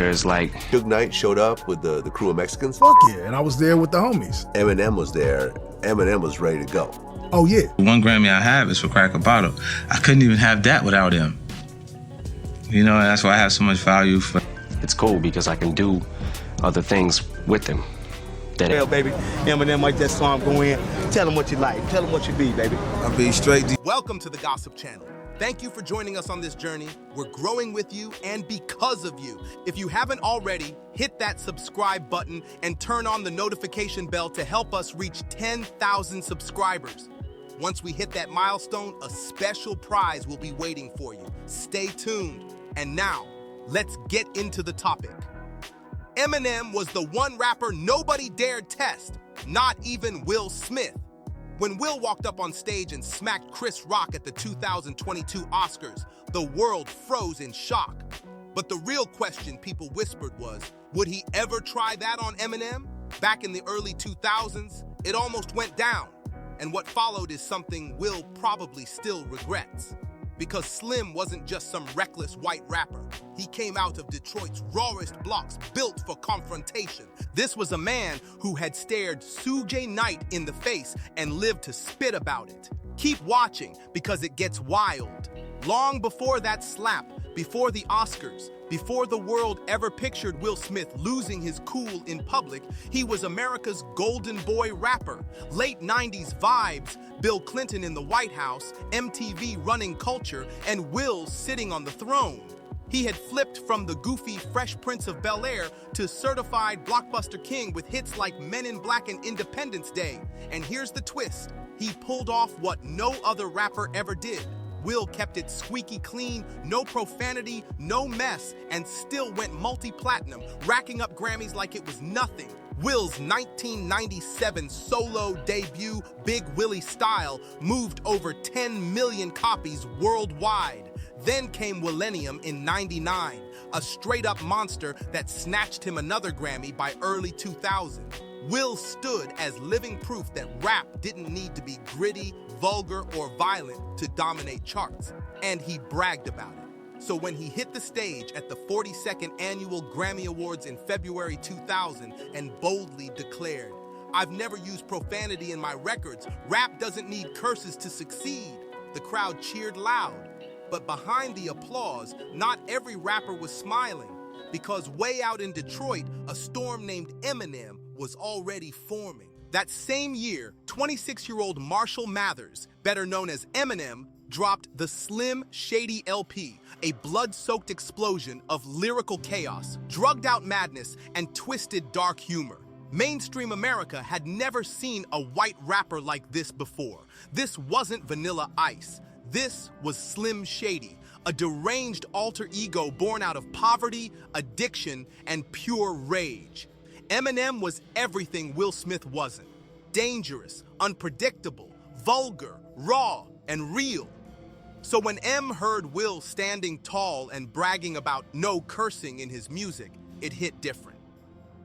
There's like Suge Knight showed up with the crew of Mexicans. Fuck yeah, and I was there with the homies. Eminem was there. Eminem was ready to go. Oh yeah. One Grammy I have is for Crack a Bottle. I couldn't even have that without him. You know, and that's why I have so much value for. it's cool because I can do other things with them. Hell, baby, Eminem, like that song, go in. Tell them what you like. Tell them what you be, baby. I'll be straight. Welcome to the Gossip Channel. Thank you for joining us on this journey. We're growing with you and because of you. If you haven't already, hit that subscribe button and turn on the notification bell to help us reach 10,000 subscribers. Once we hit that milestone, a special prize will be waiting for you. Stay tuned. And now, let's get into the topic. Eminem was the one rapper nobody dared test, not even Will Smith. When Will walked up on stage and smacked Chris Rock at the 2022 Oscars, the world froze in shock. But the real question people whispered was, would he ever try that on Eminem? Back in the early 2000s, it almost went down. And what followed is something Will probably still regrets. Because Slim wasn't just some reckless white rapper. He came out of Detroit's rawest blocks, built for confrontation. This was a man who had stared Suge Knight in the face and lived to spit about it. Keep watching, because it gets wild. Long before that slap, before the Oscars, before the world ever pictured Will Smith losing his cool in public, he was America's golden boy rapper. Late 90s vibes, Bill Clinton in the White House, MTV running culture, and Will sitting on the throne. He had flipped from the goofy Fresh Prince of Bel-Air to certified blockbuster king with hits like Men in Black and Independence Day. And here's the twist. He pulled off what no other rapper ever did. Will kept it squeaky clean, no profanity, no mess, and still went multi-platinum, racking up Grammys like it was nothing. Will's 1997 solo debut, Big Willie Style, moved over 10 million copies worldwide. Then came Millennium in '99, a straight-up monster that snatched him another Grammy by early 2000. Will stood as living proof that rap didn't need to be gritty, vulgar, or violent to dominate charts, and he bragged about it. So when he hit the stage at the 42nd Annual Grammy Awards in February 2000 and boldly declared, "I've never used profanity in my records. Rap doesn't need curses to succeed," the crowd cheered loud. But behind the applause, not every rapper was smiling, because way out in Detroit, a storm named Eminem was already forming. That same year, 26-year-old Marshall Mathers, better known as Eminem, dropped the Slim Shady LP, a blood-soaked explosion of lyrical chaos, drugged-out madness, and twisted dark humor. Mainstream America had never seen a white rapper like this before. This wasn't Vanilla Ice. This was Slim Shady, a deranged alter ego born out of poverty, addiction, and pure rage. Eminem was everything Will Smith wasn't. Dangerous, unpredictable, vulgar, raw, and real. So when M heard Will standing tall and bragging about no cursing in his music, it hit different.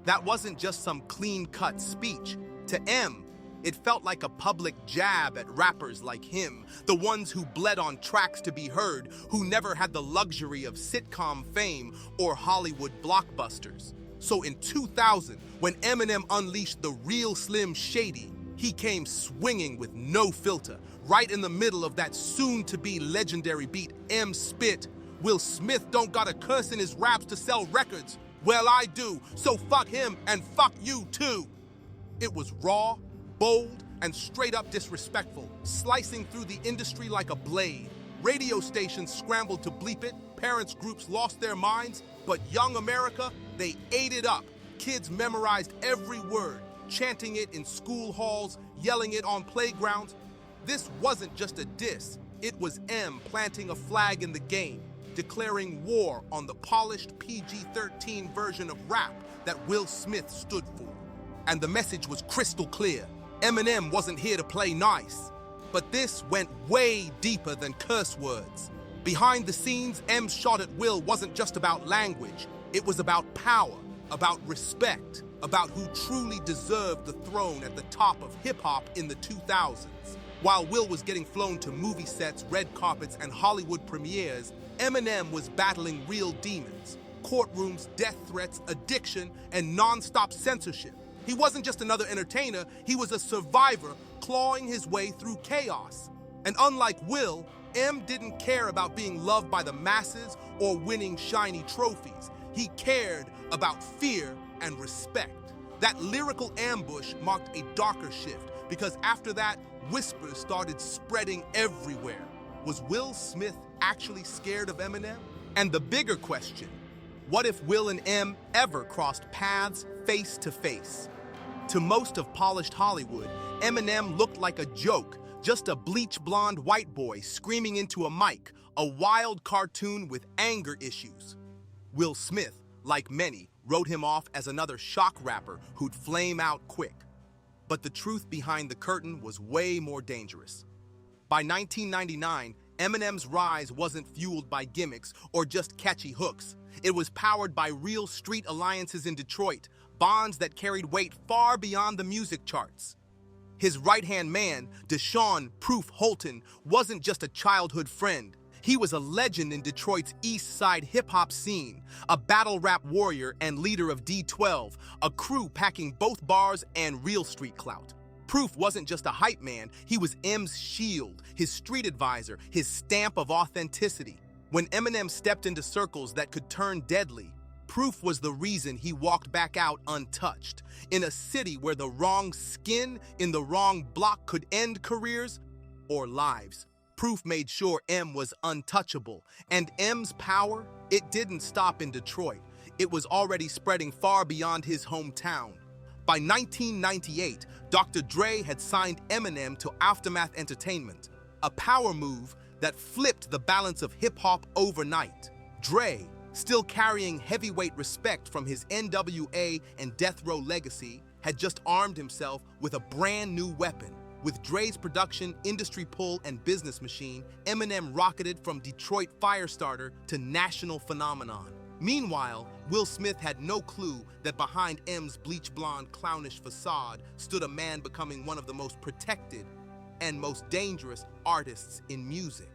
That wasn't just some clean-cut speech. To M, it felt like a public jab at rappers like him, the ones who bled on tracks to be heard, who never had the luxury of sitcom fame or Hollywood blockbusters. So in 2000, when Eminem unleashed the real Slim Shady, he came swinging with no filter, right in the middle of that soon-to-be legendary beat, M spit, "Will Smith don't got a curse in his raps to sell records. Well, I do, so fuck him and fuck you too." It was raw, bold, and straight-up disrespectful, slicing through the industry like a blade. Radio stations scrambled to bleep it, parents groups lost their minds, but young America, they ate it up. Kids memorized every word, chanting it in school halls, yelling it on playgrounds. This wasn't just a diss, it was M planting a flag in the game, declaring war on the polished PG-13 version of rap that Will Smith stood for. And the message was crystal clear. Eminem wasn't here to play nice. But this went way deeper than curse words. Behind the scenes, M's shot at Will wasn't just about language. It was about power, about respect, about who truly deserved the throne at the top of hip-hop in the 2000s. While Will was getting flown to movie sets, red carpets, and Hollywood premieres, Eminem was battling real demons. courtrooms, death threats, addiction, and non-stop censorship. He wasn't just another entertainer, he was a survivor clawing his way through chaos. And unlike Will, M didn't care about being loved by the masses or winning shiny trophies. He cared about fear and respect. That lyrical ambush marked a darker shift because after that, whispers started spreading everywhere. Was Will Smith actually scared of Eminem? And the bigger question, what if Will and M ever crossed paths face to face? To most of polished Hollywood, Eminem looked like a joke, just a bleach blonde white boy screaming into a mic, a wild cartoon with anger issues. Will Smith, like many, wrote him off as another shock rapper who'd flame out quick. But the truth behind the curtain was way more dangerous. By 1999, Eminem's rise wasn't fueled by gimmicks or just catchy hooks. It was powered by real street alliances in Detroit, bonds that carried weight far beyond the music charts. His right-hand man, Deshaun "Proof" Holton, wasn't just a childhood friend. He was a legend in Detroit's East Side hip-hop scene, a battle rap warrior and leader of D12, a crew packing both bars and real street clout. Proof wasn't just a hype man, he was M's shield, his street advisor, his stamp of authenticity. When Eminem stepped into circles that could turn deadly, Proof was the reason he walked back out untouched. In a city where the wrong skin in the wrong block could end careers or lives, Proof made sure M was untouchable. And M's power, it didn't stop in Detroit. It was already spreading far beyond his hometown. By 1998, Dr. Dre had signed Eminem to Aftermath Entertainment, a power move that flipped the balance of hip-hop overnight. Dre, still carrying heavyweight respect from his NWA and Death Row legacy, had just armed himself with a brand new weapon. With Dre's production, industry pull, and business machine, Eminem rocketed from Detroit firestarter to national phenomenon. Meanwhile, Will Smith had no clue that behind M's bleach blonde clownish facade stood a man becoming one of the most protected and most dangerous artists in music.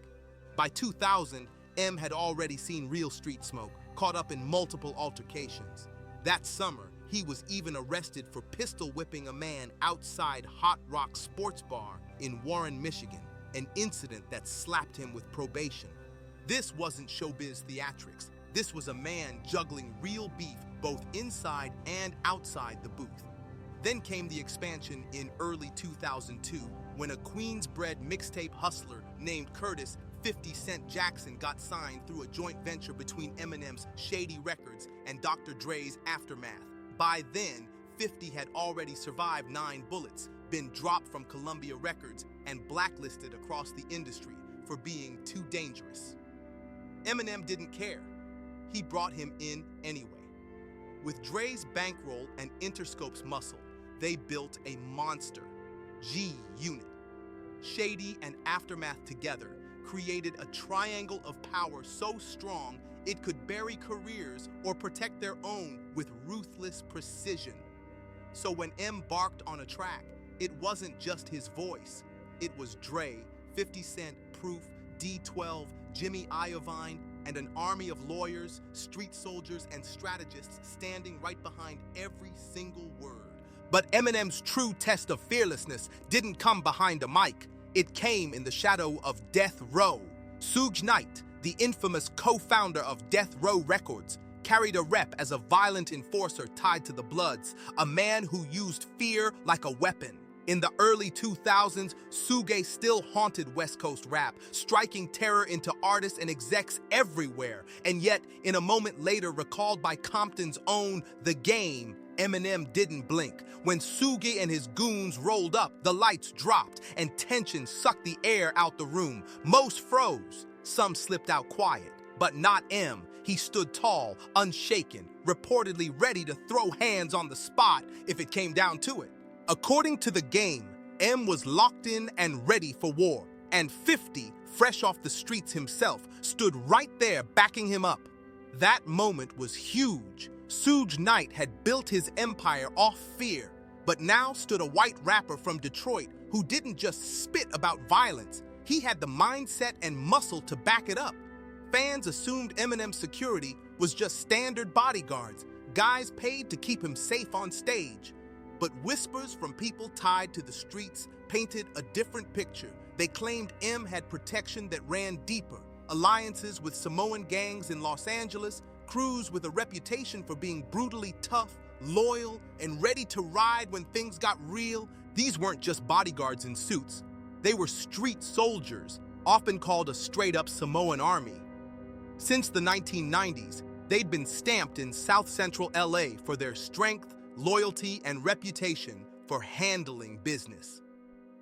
By 2000, M had already seen real street smoke, caught up in multiple altercations. That summer, he was even arrested for pistol whipping a man outside Hot Rock Sports Bar in Warren, Michigan, an incident that slapped him with probation. This wasn't showbiz theatrics. This was a man juggling real beef both inside and outside the booth. Then came the expansion in early 2002 when a Queens-bred mixtape hustler named Curtis 50 Cent Jackson got signed through a joint venture between Eminem's Shady Records and Dr. Dre's Aftermath. By then, 50 had already survived 9 bullets, been dropped from Columbia Records, and blacklisted across the industry for being too dangerous. Eminem didn't care. He brought him in anyway. With Dre's bankroll and Interscope's muscle, they built a monster, G-Unit. Shady and Aftermath together created a triangle of power so strong it could bury careers or protect their own with ruthless precision. So when M barked on a track, it wasn't just his voice. It was Dre, 50 Cent, Proof, D12, Jimmy Iovine, and an army of lawyers, street soldiers, and strategists standing right behind every single word. But Eminem's true test of fearlessness didn't come behind a mic. It came in the shadow of Death Row. Suge Knight, the infamous co-founder of Death Row Records, carried a rep as a violent enforcer tied to the Bloods, a man who used fear like a weapon. In the early 2000s, Suge still haunted West Coast rap, striking terror into artists and execs everywhere. And yet, in a moment later recalled by Compton's own The Game, Eminem didn't blink. When Suge and his goons rolled up, the lights dropped and tension sucked the air out the room. Most froze. Some slipped out quiet, but not M. He stood tall, unshaken, reportedly ready to throw hands on the spot if it came down to it. According to The Game, M was locked in and ready for war, and 50, fresh off the streets himself, stood right there backing him up. That moment was huge. Suge Knight had built his empire off fear, but now stood a white rapper from Detroit who didn't just spit about violence. He had the mindset and muscle to back it up. Fans assumed Eminem's security, was just standard bodyguards, guys paid to keep him safe on stage. But whispers from people tied to the streets painted a different picture. They claimed M had protection that ran deeper, alliances with Samoan gangs in Los Angeles, crews with a reputation for being brutally tough, loyal, and ready to ride when things got real. These weren't just bodyguards in suits. They were street soldiers, often called a straight-up Samoan army. Since the 1990s, they'd been stamped in South Central LA for their strength, loyalty, and reputation for handling business.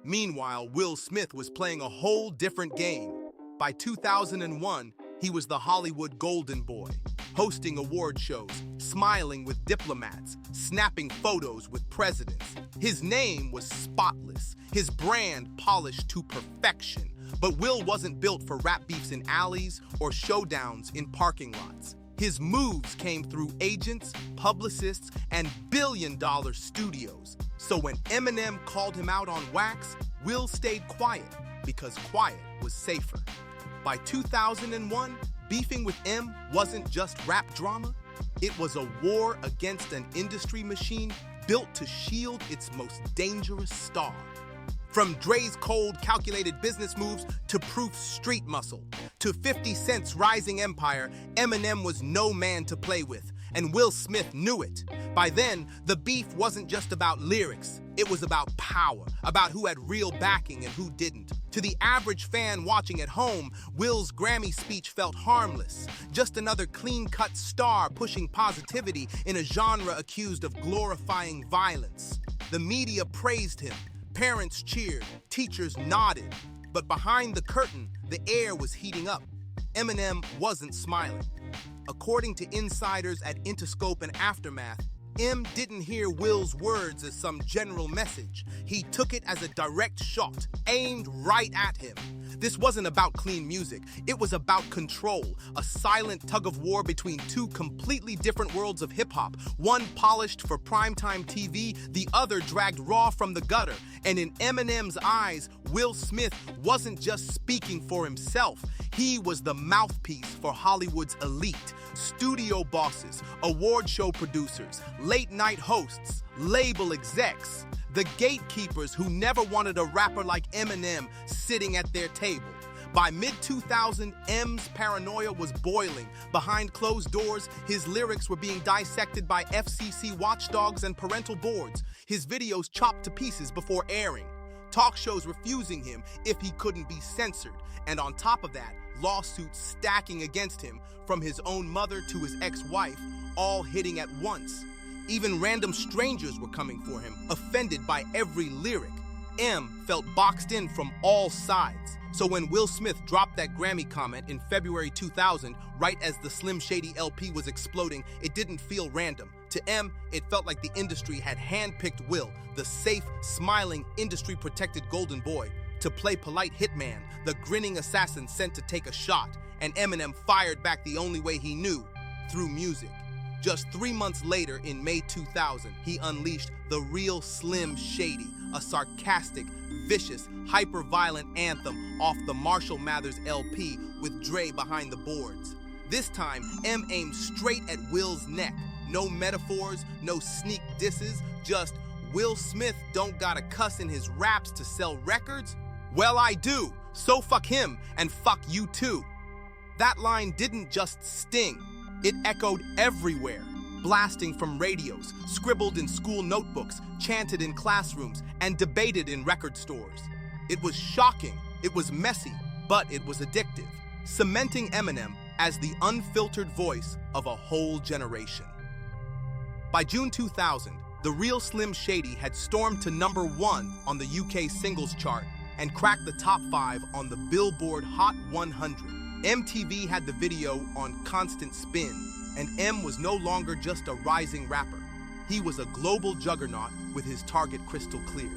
Meanwhile, Will Smith was playing a whole different game. By 2001, he was the Hollywood golden boy, hosting award shows, smiling with diplomats, snapping photos with presidents. His name was spotless, his brand polished to perfection. But Will wasn't built for rap beefs in alleys or showdowns in parking lots. His moves came through agents, publicists, and billion-dollar studios. So when Eminem called him out on wax, Will stayed quiet because quiet was safer. By 2001, beefing with M wasn't just rap drama. It was a war against an industry machine built to shield its most dangerous star. From Dre's cold, calculated business moves to Proof's street muscle, to 50 Cent's rising empire, Eminem was no man to play with, and Will Smith knew it. By then, the beef wasn't just about lyrics. It was about power, about who had real backing and who didn't. To the average fan watching at home, Will's Grammy speech felt harmless, just another clean-cut star pushing positivity in a genre accused of glorifying violence. The media praised him. Parents cheered, teachers nodded, but behind the curtain, the air was heating up. Eminem wasn't smiling. According to insiders at Interscope and Aftermath, M didn't hear Will's words as some general message. He took it as a direct shot, aimed right at him. This wasn't about clean music. It was about control, a silent tug-of-war between two completely different worlds of hip-hop, one polished for primetime TV, the other dragged raw from the gutter. And in Eminem's eyes, Will Smith wasn't just speaking for himself. He was the mouthpiece for Hollywood's elite, studio bosses, award show producers, late-night hosts, label execs. The gatekeepers who never wanted a rapper like Eminem sitting at their table. By mid-2000, M's paranoia was boiling. Behind closed doors, his lyrics were being dissected by FCC watchdogs and parental boards. His videos chopped to pieces before airing. Talk shows refusing him if he couldn't be censored. And on top of that, lawsuits stacking against him, from his own mother to his ex-wife, all hitting at once. Even random strangers were coming for him, offended by every lyric. M felt boxed in from all sides. So when Will Smith dropped that Grammy comment in February 2000, right as the Slim Shady LP was exploding, it didn't feel random. To M, it felt like the industry had handpicked Will, the safe, smiling, industry-protected golden boy, to play polite hitman, the grinning assassin sent to take a shot. And Eminem fired back the only way he knew, through music. Just 3 months later, in May 2000, he unleashed The Real Slim Shady, a sarcastic, vicious, hyper-violent anthem off the Marshall Mathers LP with Dre behind the boards. This time, M aimed straight at Will's neck. No metaphors, no sneak disses, just Will Smith don't gotta cuss in his raps to sell records? Well, I do, so fuck him and fuck you too. That line didn't just sting. It echoed everywhere, blasting from radios, scribbled in school notebooks, chanted in classrooms, and debated in record stores. It was shocking, it was messy, but it was addictive, cementing Eminem as the unfiltered voice of a whole generation. By June 2000, The Real Slim Shady had stormed to #1 on the UK singles chart and cracked the top 5 on the Billboard Hot 100. MTV had the video on constant spin, and M was no longer just a rising rapper. He was a global juggernaut with his target crystal clear.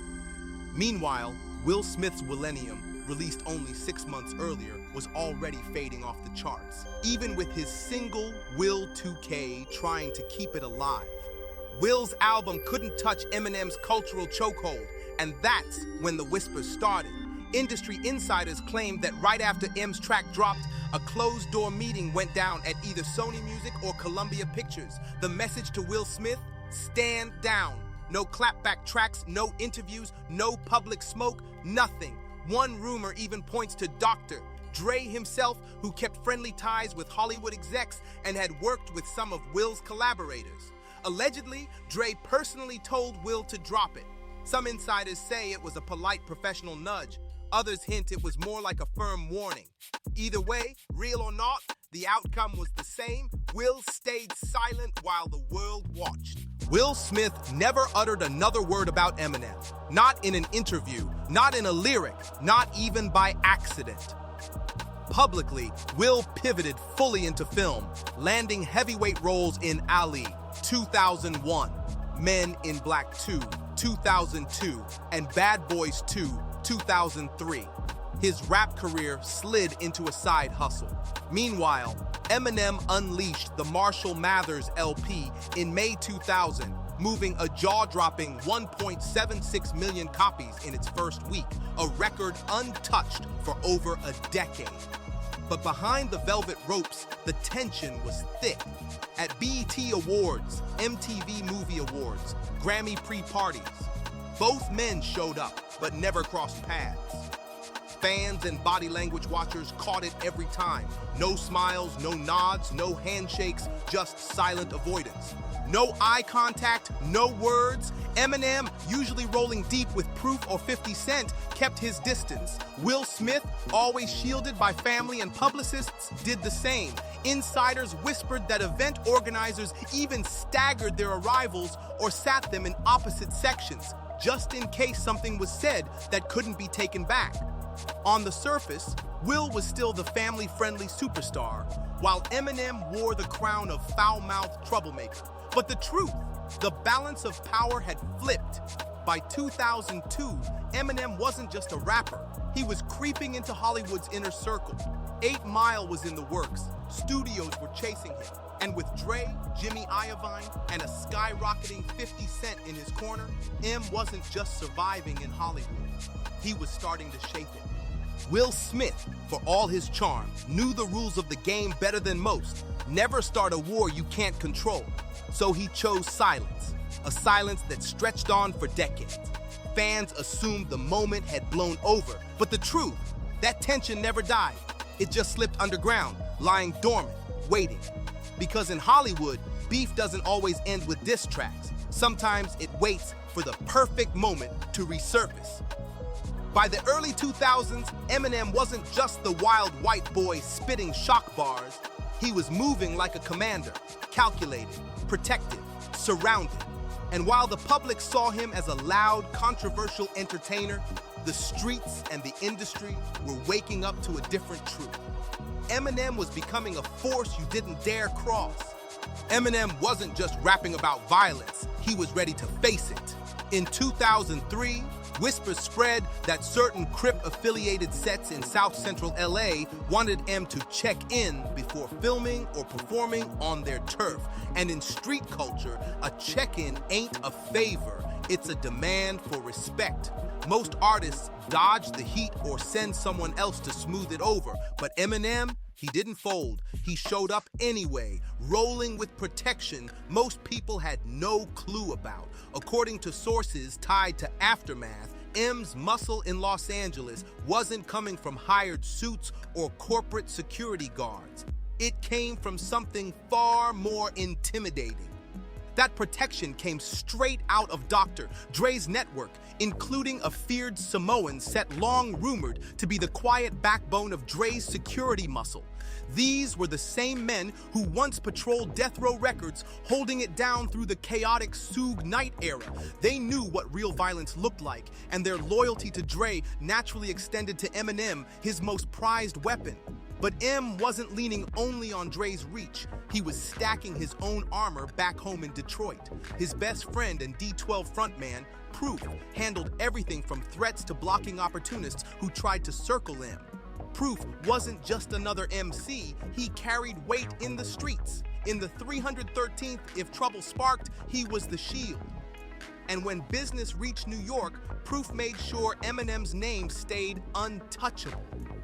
Meanwhile, Will Smith's Millennium, released only 6 months earlier, was already fading off the charts, even with his single Will 2K trying to keep it alive. Will's album couldn't touch Eminem's cultural chokehold, and that's when the whispers started. Industry insiders claimed that right after M's track dropped, a closed-door meeting went down at either Sony Music or Columbia Pictures. The message to Will Smith: stand down. No clapback tracks, no interviews, no public smoke, nothing. One rumor even points to Dr. Dre himself, who kept friendly ties with Hollywood execs and had worked with some of Will's collaborators. Allegedly, Dre personally told Will to drop it. Some insiders say it was a polite professional nudge. Others hint it was more like a firm warning. Either way, real or not, the outcome was the same. Will stayed silent while the world watched. Will Smith never uttered another word about Eminem. Not in an interview, not in a lyric, not even by accident. Publicly, Will pivoted fully into film, landing heavyweight roles in Ali, 2001, Men in Black 2, 2002, and Bad Boys 2, 2003. His rap career slid into a side hustle. Meanwhile, Eminem unleashed the Marshall Mathers LP in May 2000, moving a jaw-dropping 1.76 million copies in its first week, a record untouched for over a decade. But behind the velvet ropes, the tension was thick. At BET Awards, MTV Movie Awards, Grammy pre-parties, both men showed up, but never crossed paths. Fans and body language watchers caught it every time. No smiles, no nods, no handshakes, just silent avoidance. No eye contact, no words. Eminem, usually rolling deep with Proof or 50 Cent, kept his distance. Will Smith, always shielded by family and publicists, did the same. Insiders whispered that event organizers even staggered their arrivals or sat them in opposite sections, just in case something was said that couldn't be taken back. On the surface, Will was still the family-friendly superstar, while Eminem wore the crown of foul-mouthed troublemaker. But the truth, the balance of power had flipped. By 2002, Eminem wasn't just a rapper. He was creeping into Hollywood's inner circle. 8 Mile was in the works. Studios were chasing him. And with Dre, Jimmy Iovine, and a skyrocketing 50 Cent in his corner, M wasn't just surviving in Hollywood. He was starting to shape it. Will Smith, for all his charm, knew the rules of the game better than most. Never start a war you can't control. So he chose silence, a silence that stretched on for decades. Fans assumed the moment had blown over, but the truth, that tension never died. It just slipped underground, lying dormant, waiting. Because in Hollywood, beef doesn't always end with diss tracks. Sometimes it waits for the perfect moment to resurface. By the early 2000s, Eminem wasn't just the wild white boy spitting shock bars. He was moving like a commander, calculated, protected, surrounded. And while the public saw him as a loud, controversial entertainer, the streets and the industry were waking up to a different truth. Eminem was becoming a force you didn't dare cross. Eminem wasn't just rapping about violence, he was ready to face it. In 2003, whispers spread that certain Crip-affiliated sets in South Central LA wanted M to check in before filming or performing on their turf. And in street culture, a check-in ain't a favor, it's a demand for respect. Most artists dodge the heat or send someone else to smooth it over, but Eminem, he didn't fold. He showed up anyway, rolling with protection most people had no clue about. According to sources tied to Aftermath, M's muscle in Los Angeles wasn't coming from hired suits or corporate security guards. It came from something far more intimidating. That protection came straight out of Dr. Dre's network, including a feared Samoan set long rumored to be the quiet backbone of Dre's security muscle. These were the same men who once patrolled Death Row Records, holding it down through the chaotic Suge Knight era. They knew what real violence looked like, and their loyalty to Dre naturally extended to Eminem, his most prized weapon. But M wasn't leaning only on Dre's reach. He was stacking his own armor back home in Detroit. His best friend and D12 frontman, Proof, handled everything from threats to blocking opportunists who tried to circle M. Proof wasn't just another MC, he carried weight in the streets. In the 313th, if trouble sparked, he was the shield. And when business reached New York, proof made sure Eminem's name stayed untouchable.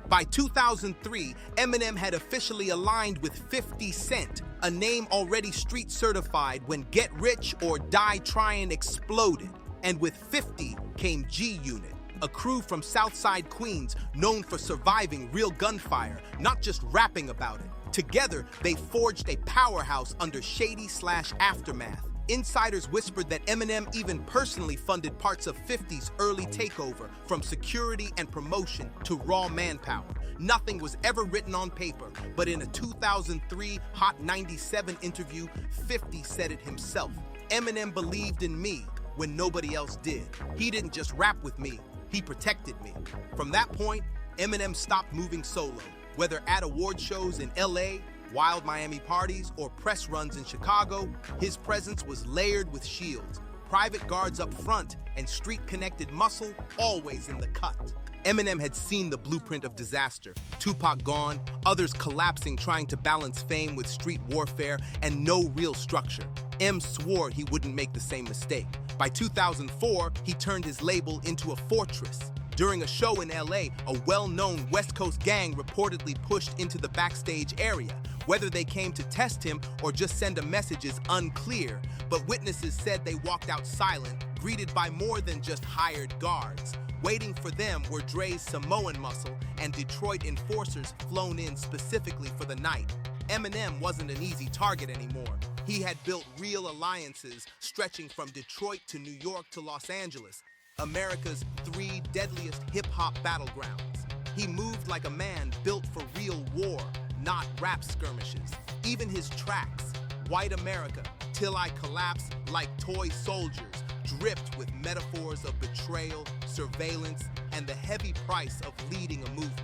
By 2003, Eminem had officially aligned with 50 Cent, a name already street certified when Get Rich or Die Tryin' exploded. And with 50 came G-Unit, a crew from Southside Queens known for surviving real gunfire, not just rapping about it. Together, they forged a powerhouse under Shady/Aftermath. Insiders whispered that Eminem even personally funded parts of 50's early takeover, from security and promotion to raw manpower. Nothing was ever written on paper, but in a 2003 Hot 97 interview, 50 said it himself. Eminem believed in me when nobody else did. He didn't just rap with me, he protected me. From that point, Eminem stopped moving solo, whether at award shows in LA, wild Miami parties, or press runs in Chicago. His presence was layered with shields, private guards up front, and street-connected muscle always in the cut. Eminem had seen the blueprint of disaster. Tupac gone, others collapsing trying to balance fame with street warfare and no real structure. M swore he wouldn't make the same mistake. By 2004, he turned his label into a fortress. During a show in LA, a well-known West Coast gang reportedly pushed into the backstage area. Whether they came to test him or just send a message is unclear, but witnesses said they walked out silent, greeted by more than just hired guards. Waiting for them were Dre's Samoan muscle and Detroit enforcers flown in specifically for the night. Eminem wasn't an easy target anymore. He had built real alliances stretching from Detroit to New York to Los Angeles, America's 3 deadliest hip-hop battlegrounds. He moved like a man built for real war, not rap skirmishes. Even his tracks, White America, Till I Collapse, like toy soldiers, dripped with metaphors of betrayal, surveillance, and the heavy price of leading a movement.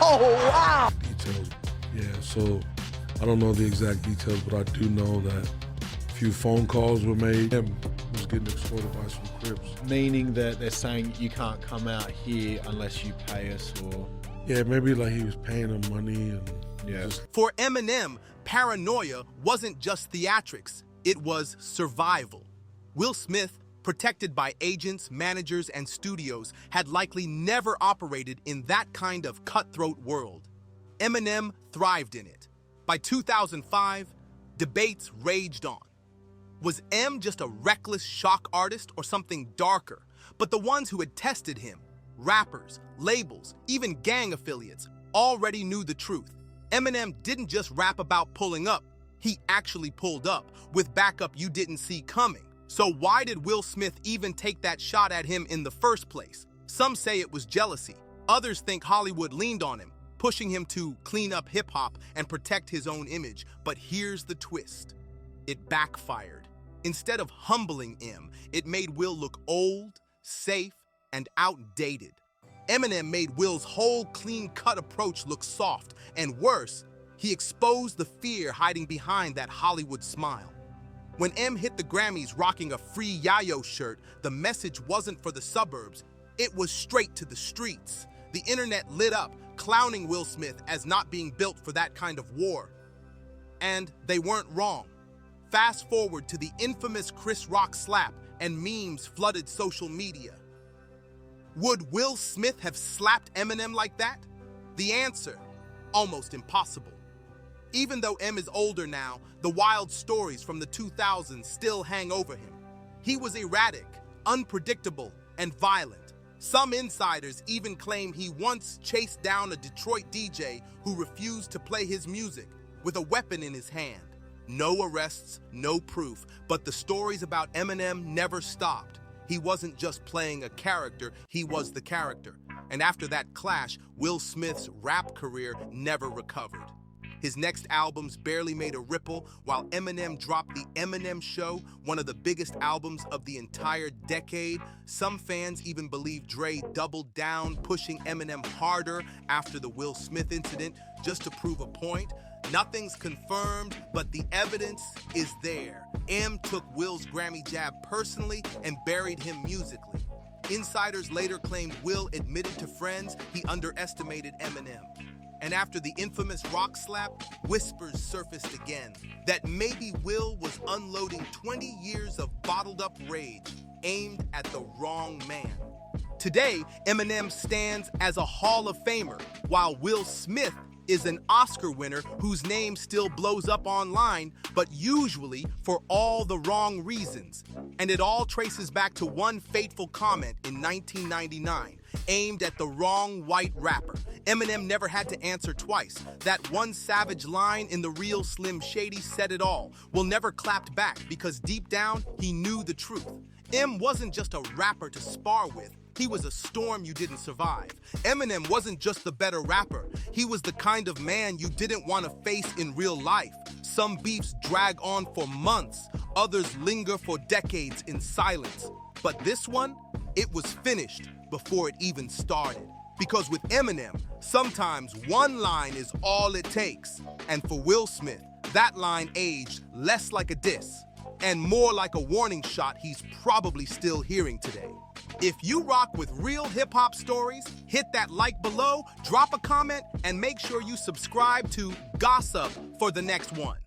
Oh, wow! Details, yeah, so I don't know the exact details, but I do know that a few phone calls were made. Him was getting extorted by some Crips. Meaning that they're saying you can't come out here unless you pay us, or... Yeah, maybe like he was paying them money and For Eminem, paranoia wasn't just theatrics, it was survival. Will Smith, protected by agents, managers, and studios, had likely never operated in that kind of cutthroat world. Eminem thrived in it. By 2005, debates raged on. Was M just a reckless shock artist or something darker? But the ones who had tested him, rappers, labels, even gang affiliates, already knew the truth. Eminem didn't just rap about pulling up, he actually pulled up, with backup you didn't see coming. So why did Will Smith even take that shot at him in the first place? Some say it was jealousy. Others think Hollywood leaned on him, pushing him to clean up hip-hop and protect his own image. But here's the twist. It backfired. Instead of humbling M, it made Will look old, safe, and outdated. Eminem made Will's whole clean-cut approach look soft, and worse, he exposed the fear hiding behind that Hollywood smile. When M hit the Grammys rocking a free Yayo shirt, the message wasn't for the suburbs, it was straight to the streets. The internet lit up, clowning Will Smith as not being built for that kind of war. And they weren't wrong. Fast forward to the infamous Chris Rock slap, and memes flooded social media. Would Will Smith have slapped Eminem like that? The answer, almost impossible. Even though M is older now, the wild stories from the 2000s still hang over him. He was erratic, unpredictable, and violent. Some insiders even claim he once chased down a Detroit DJ who refused to play his music with a weapon in his hand. No arrests, no proof, but the stories about Eminem never stopped. He wasn't just playing a character, he was the character. And after that clash, Will Smith's rap career never recovered. His next albums barely made a ripple, while Eminem dropped The Eminem Show, one of the biggest albums of the entire decade. Some fans even believe Dre doubled down, pushing Eminem harder after the Will Smith incident just to prove a point. Nothing's confirmed, but the evidence is there. M took Will's Grammy jab personally and buried him musically. Insiders later claimed Will admitted to friends he underestimated Eminem. And after the infamous rock slap, whispers surfaced again that maybe Will was unloading 20 years of bottled up rage aimed at the wrong man. Today, Eminem stands as a Hall of Famer, while Will Smith is an Oscar winner whose name still blows up online, but usually for all the wrong reasons. And it all traces back to one fateful comment in 1999, aimed at the wrong white rapper. Eminem never had to answer twice. That one savage line in the real Slim Shady said it all. Will never clapped back because deep down, he knew the truth. M wasn't just a rapper to spar with. He was a storm you didn't survive. Eminem wasn't just the better rapper. He was the kind of man you didn't want to face in real life. Some beefs drag on for months. Others linger for decades in silence. But this one, it was finished before it even started. Because with Eminem, sometimes one line is all it takes. And for Will Smith, that line aged less like a diss and more like a warning shot he's probably still hearing today. If you rock with real hip-hop stories, hit that like below, drop a comment, and make sure you subscribe to Gossip for the next one.